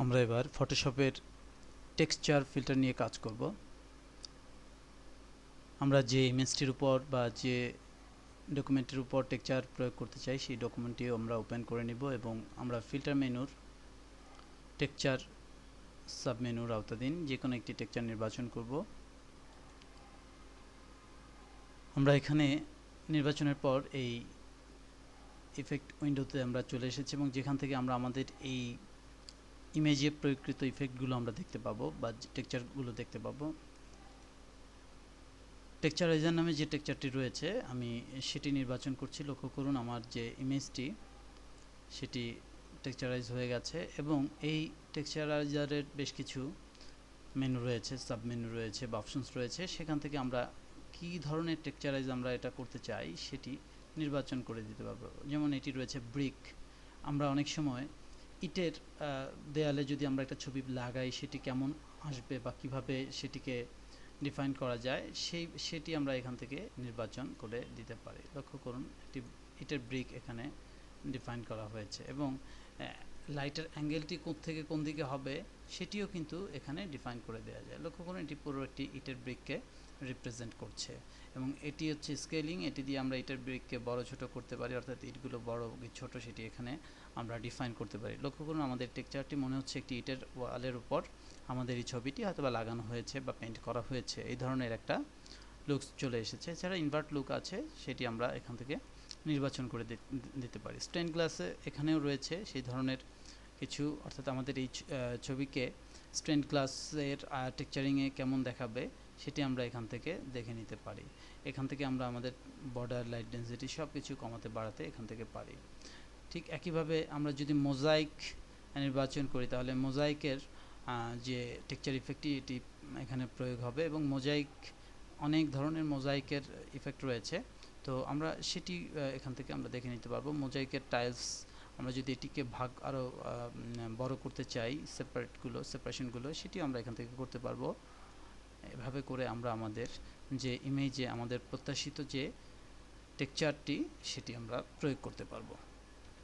আমরা এবার ফটোশপের texture filter নিয়ে কাজ করব। আমরা যে ইমেজটির উপর বা যে ডকুমেন্টের উপর টেক্সচার প্রয়োগ করতে চাই সেই ডকুমেন্টটি আমরা ওপেন করে নিব এবং আমরা ফিল্টার মেনুর টেক্সচার সাব মেনুর আওতাধীন যে কোনো একটি টেক্সচার নির্বাচন করব। আমরা এখানে নির্বাচনের পর এই ইফেক্ট উইন্ডোতে আমরা চলে এসেছি এবং যেখান থেকে আমরা আমাদের এই ইমেজে প্রয়োগকৃত ইফেক্টগুলো আমরা দেখতে পাবো বা টেক্সচারগুলো দেখতে পাবো। টেক্সচারাইজার নামে যে টেক্সচারটি রয়েছে আমি সেটি নির্বাচন করছি। লক্ষ্য করুন আমার যে ইমেজটি সেটি টেক্সচারাইজ হয়ে গেছে এবং এই টেক্সচারাইজারের বেশ কিছু মেনু রয়েছে, সাব মেনু রয়েছে বা অপশনস রয়েছে। সেখান থেকে আমরা কি ধরনের টেক্সচারাইজ আমরা এটা করতে চাই সেটি নির্বাচন করে দিতে পারবো। যেমন এটি রয়েছে ব্রিক। আমরা অনেক সময় ইটের দেয়ালে যদি আমরা একটা ছবি লাগাই সেটি কেমন আসবে বা কিভাবে সেটিকে ডিফাইন করা যায় সেটি আমরা এখান থেকে নির্বাচন করে দিতে পারি। লক্ষ্য করুন একটি ইটের ব্রিক এখানে ডিফাইন করা হয়েছে এবং লাইটের অ্যাঙ্গেলটি থেকে কোন দিকে হবে সেটিও কিন্তু এখানে ডিফাইন করে দেওয়া যায়। লক্ষ্য করুন এটি পুরো একটি ইটের ব্রিককে রিপ্রেজেন্ট করছে এবং এটি হচ্ছে স্কেলিং। এটি দিয়ে আমরা ইটের ব্রিককে বড় ছোট করতে পারি, অর্থাৎ ইটগুলো বড় কি ছোট সেটি এখানে আমরা ডিফাইন করতে পারি। লক্ষ্য করুন আমাদের টেক্সচারটি মনে হচ্ছে একটি ইটের ওয়ালের উপর আমাদের এই ছবিটি হয়তো বা লাগানো হয়েছে বা পেইন্ট করা হয়েছে, এই ধরনের একটা লুকস চলে এসেছে। এছাড়া ইনভার্ট লুক আছে, সেটি আমরা এখান থেকে নির্বাচন করে দিতে পারি। স্টেইন গ্লাসে এখানেও রয়েছে সেই ধরনের কিছু, অর্থাৎ আমাদের এই ছবিকে স্টেইন গ্লাসের টেক্সচারিংয়ে কেমন দেখাবে সেটি আমরা এখান থেকে দেখে নিতে পারি। এখান থেকে আমরা আমাদের বর্ডার, লাইট ডেনসিটি সব কিছু কমাতে বাড়াতে এখান থেকে পারি। ঠিক একইভাবে আমরা যদি মোজাইক নির্বাচন করি তাহলে মোজাইকের যে টেক্সচার ইফেক্টটি এটি এখানে প্রয়োগ হবে এবং মোজাইক অনেক ধরনের মোজাইকের ইফেক্ট রয়েছে, তো আমরা সেটি এখান থেকে আমরা দেখে নিতে পারবো। মোজাইকের টাইলস আমরা যদি এটিকে ভাগ আরও বড় করতে চাই, সেপারেশনগুলো সেটিও আমরা এখান থেকে করতে পারবো। এভাবে করে আমরা আমাদের যে ইমেজে আমাদের প্রত্যাশিত যে টেক্সচারটি সেটি আমরা প্রয়োগ করতে পারবো।